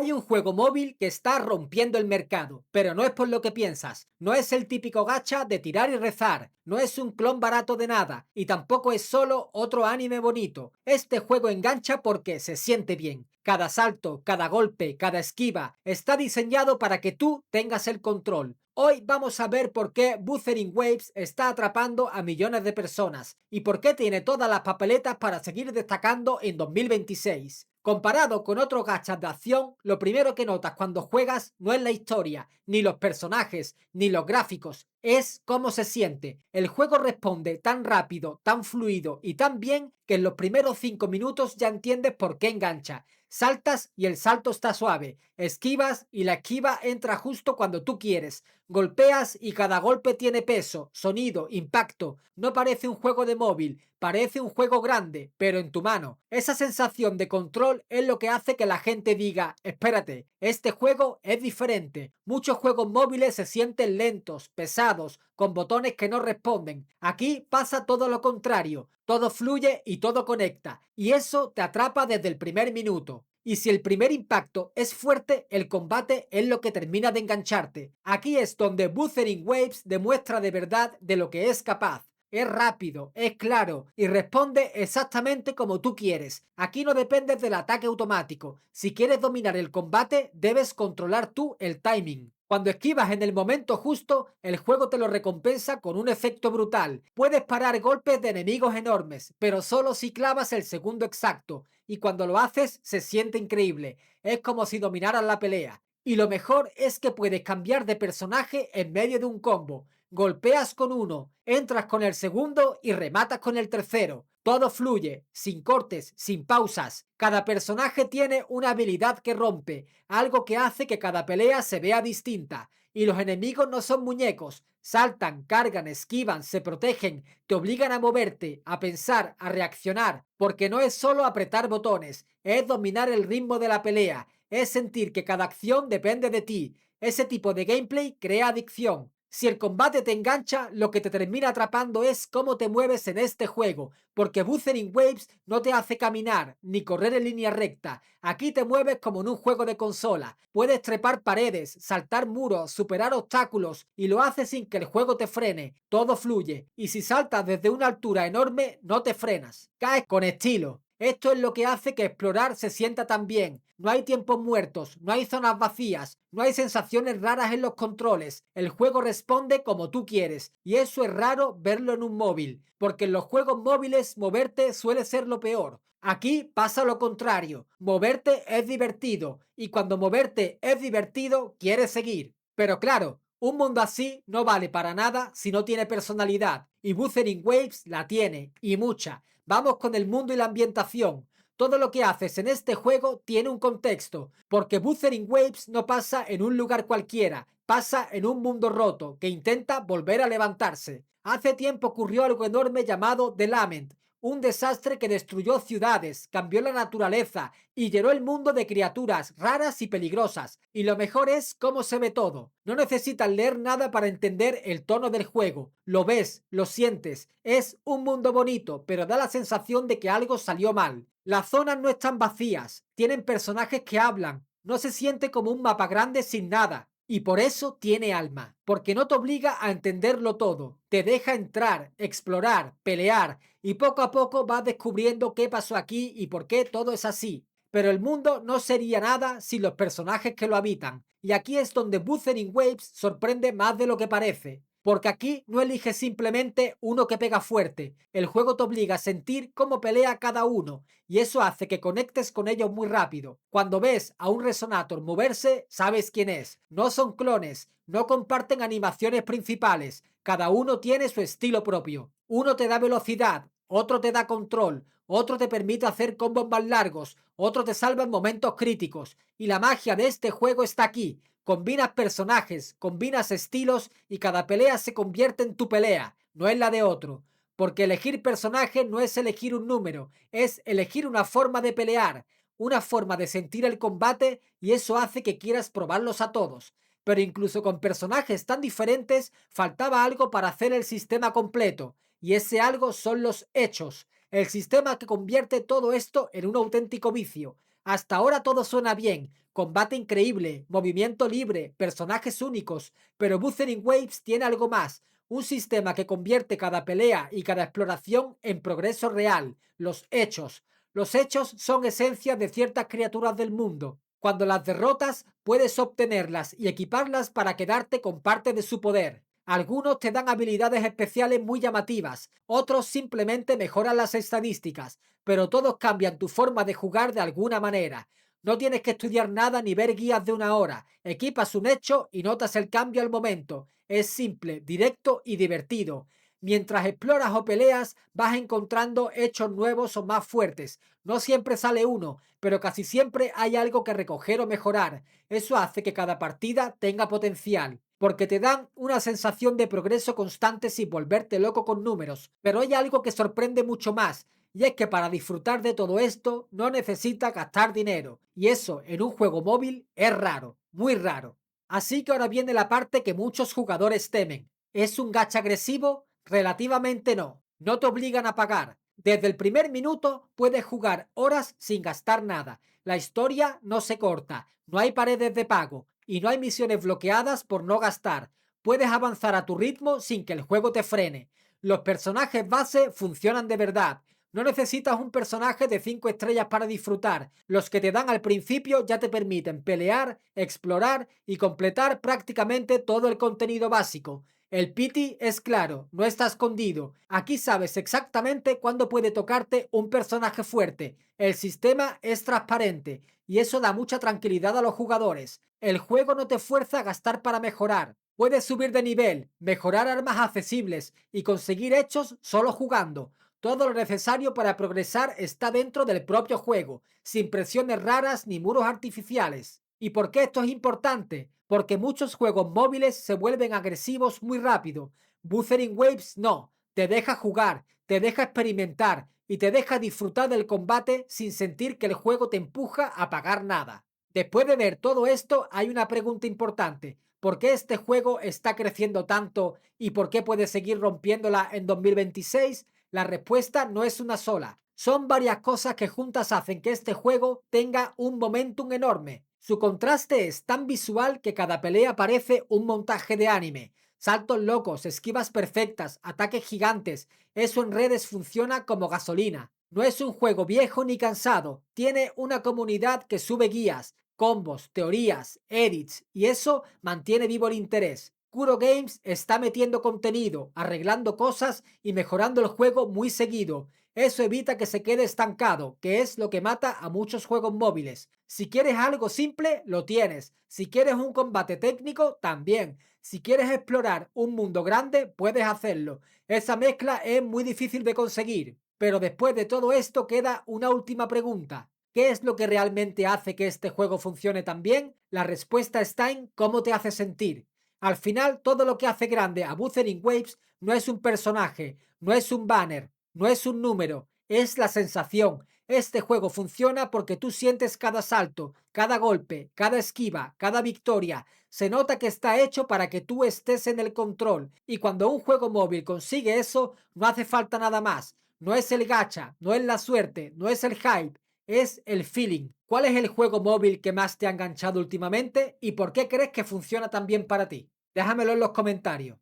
Hay un juego móvil que está rompiendo el mercado, pero no es por lo que piensas. No es el típico gacha de tirar y rezar, no es un clon barato de nada, y tampoco es solo otro anime bonito. Este juego engancha porque se siente bien. Cada salto, cada golpe, cada esquiva está diseñado para que tú tengas el control. Hoy vamos a ver por qué Wuthering Waves está atrapando a millones de personas y por qué tiene todas las papeletas para seguir destacando en 2026. Comparado con otros gachas de acción, lo primero que notas cuando juegas no es la historia, ni los personajes, ni los gráficos, es cómo se siente. El juego responde tan rápido, tan fluido y tan bien que en los primeros 5 minutos ya entiendes por qué engancha. Saltas y el salto está suave, esquivas y la esquiva entra justo cuando tú quieres, golpeas y cada golpe tiene peso, sonido, impacto. No parece un juego de móvil, parece un juego grande, pero en tu mano. Esa sensación de control es lo que hace que la gente diga, espérate, este juego es diferente. Muchos juegos móviles se sienten lentos, pesados, con botones que no responden. Aquí pasa todo lo contrario, todo fluye y todo conecta, y eso te atrapa desde el primer minuto. Y si el primer impacto es fuerte, el combate es lo que termina de engancharte. Aquí es donde Wuthering Waves demuestra de verdad de lo que es capaz. Es rápido, es claro y responde exactamente como tú quieres. Aquí no dependes del ataque automático. Si quieres dominar el combate, debes controlar tú el timing. Cuando esquivas en el momento justo, el juego te lo recompensa con un efecto brutal. Puedes parar golpes de enemigos enormes, pero solo si clavas el segundo exacto. Y cuando lo haces, se siente increíble. Es como si dominaras la pelea. Y lo mejor es que puedes cambiar de personaje en medio de un combo. Golpeas con uno, entras con el segundo y rematas con el tercero. Todo fluye, sin cortes, sin pausas. Cada personaje tiene una habilidad que rompe, algo que hace que cada pelea se vea distinta. Y los enemigos no son muñecos. Saltan, cargan, esquivan, se protegen, te obligan a moverte, a pensar, a reaccionar. Porque no es solo apretar botones, es dominar el ritmo de la pelea. Es sentir que cada acción depende de ti. Ese tipo de gameplay crea adicción. Si el combate te engancha, lo que te termina atrapando es cómo te mueves en este juego, porque Wuthering Waves no te hace caminar ni correr en línea recta. Aquí te mueves como en un juego de consola. Puedes trepar paredes, saltar muros, superar obstáculos y lo haces sin que el juego te frene. Todo fluye y si saltas desde una altura enorme no te frenas. Caes con estilo. Esto es lo que hace que explorar se sienta tan bien. No hay tiempos muertos, no hay zonas vacías, no hay sensaciones raras en los controles. El juego responde como tú quieres y eso es raro verlo en un móvil, porque en los juegos móviles moverte suele ser lo peor. Aquí pasa lo contrario, moverte es divertido y cuando moverte es divertido quieres seguir. Pero claro, un mundo así no vale para nada si no tiene personalidad y Wuthering Waves la tiene y mucha. Vamos con el mundo y la ambientación. Todo lo que haces en este juego tiene un contexto, porque Wuthering Waves no pasa en un lugar cualquiera, pasa en un mundo roto que intenta volver a levantarse. Hace tiempo ocurrió algo enorme llamado The Lament, un desastre que destruyó ciudades, cambió la naturaleza y llenó el mundo de criaturas raras y peligrosas. Y lo mejor es cómo se ve todo. No necesitas leer nada para entender el tono del juego. Lo ves, lo sientes. Es un mundo bonito, pero da la sensación de que algo salió mal. Las zonas no están vacías, tienen personajes que hablan. No se siente como un mapa grande sin nada. Y por eso tiene alma, porque no te obliga a entenderlo todo, te deja entrar, explorar, pelear y poco a poco vas descubriendo qué pasó aquí y por qué todo es así. Pero el mundo no sería nada sin los personajes que lo habitan, y aquí es donde Wuthering Waves sorprende más de lo que parece. Porque aquí no eliges simplemente uno que pega fuerte, el juego te obliga a sentir cómo pelea cada uno y eso hace que conectes con ellos muy rápido. Cuando ves a un Resonator moverse, sabes quién es. No son clones, no comparten animaciones principales, cada uno tiene su estilo propio. Uno te da velocidad, otro te da control, otro te permite hacer combos más largos, otro te salva en momentos críticos. Y la magia de este juego está aquí. Combinas personajes, combinas estilos y cada pelea se convierte en tu pelea, no es la de otro. Porque elegir personaje no es elegir un número, es elegir una forma de pelear, una forma de sentir el combate y eso hace que quieras probarlos a todos. Pero incluso con personajes tan diferentes faltaba algo para hacer el sistema completo y ese algo son los hechos, el sistema que convierte todo esto en un auténtico vicio. Hasta ahora todo suena bien, combate increíble, movimiento libre, personajes únicos, pero Wuthering Waves tiene algo más, un sistema que convierte cada pelea y cada exploración en progreso real, los hechos. Los hechos son esencias de ciertas criaturas del mundo. Cuando las derrotas, puedes obtenerlas y equiparlas para quedarte con parte de su poder. Algunos te dan habilidades especiales muy llamativas, otros simplemente mejoran las estadísticas, pero todos cambian tu forma de jugar de alguna manera. No tienes que estudiar nada ni ver guías de una hora. Equipas un hecho y notas el cambio al momento. Es simple, directo y divertido. Mientras exploras o peleas, vas encontrando hechos nuevos o más fuertes. No siempre sale uno, pero casi siempre hay algo que recoger o mejorar. Eso hace que cada partida tenga potencial, porque te dan una sensación de progreso constante sin volverte loco con números. Pero hay algo que sorprende mucho más, y es que para disfrutar de todo esto no necesitas gastar dinero. Y eso en un juego móvil es raro, muy raro. Así que ahora viene la parte que muchos jugadores temen. ¿Es un gacha agresivo? Relativamente no. No te obligan a pagar. Desde el primer minuto puedes jugar horas sin gastar nada. La historia no se corta, no hay paredes de pago y no hay misiones bloqueadas por no gastar. Puedes avanzar a tu ritmo sin que el juego te frene. Los personajes base funcionan de verdad. No necesitas un personaje de 5 estrellas para disfrutar. Los que te dan al principio ya te permiten pelear, explorar y completar prácticamente todo el contenido básico. El pity es claro, no está escondido. Aquí sabes exactamente cuándo puede tocarte un personaje fuerte. El sistema es transparente y eso da mucha tranquilidad a los jugadores. El juego no te fuerza a gastar para mejorar. Puedes subir de nivel, mejorar armas accesibles y conseguir hechos solo jugando. Todo lo necesario para progresar está dentro del propio juego, sin presiones raras ni muros artificiales. ¿Y por qué esto es importante? Porque muchos juegos móviles se vuelven agresivos muy rápido. Wuthering Waves no, te deja jugar, te deja experimentar y te deja disfrutar del combate sin sentir que el juego te empuja a pagar nada. Después de ver todo esto, hay una pregunta importante. ¿Por qué este juego está creciendo tanto y por qué puede seguir rompiéndola en 2026? La respuesta no es una sola. Son varias cosas que juntas hacen que este juego tenga un momentum enorme. Su contraste es tan visual que cada pelea parece un montaje de anime. Saltos locos, esquivas perfectas, ataques gigantes. Eso en redes funciona como gasolina. No es un juego viejo ni cansado. Tiene una comunidad que sube guías, combos, teorías, edits y eso mantiene vivo el interés. Kuro Games está metiendo contenido, arreglando cosas y mejorando el juego muy seguido. Eso evita que se quede estancado, que es lo que mata a muchos juegos móviles. Si quieres algo simple, lo tienes. Si quieres un combate técnico, también. Si quieres explorar un mundo grande, puedes hacerlo. Esa mezcla es muy difícil de conseguir. Pero después de todo esto queda una última pregunta. ¿Qué es lo que realmente hace que este juego funcione tan bien? La respuesta está en cómo te hace sentir. Al final, todo lo que hace grande a Wuthering Waves no es un personaje, no es un banner, no es un número, es la sensación. Este juego funciona porque tú sientes cada salto, cada golpe, cada esquiva, cada victoria. Se nota que está hecho para que tú estés en el control. Y cuando un juego móvil consigue eso, no hace falta nada más. No es el gacha, no es la suerte, no es el hype, es el feeling. ¿Cuál es el juego móvil que más te ha enganchado últimamente y por qué crees que funciona tan bien para ti? Déjamelo en los comentarios.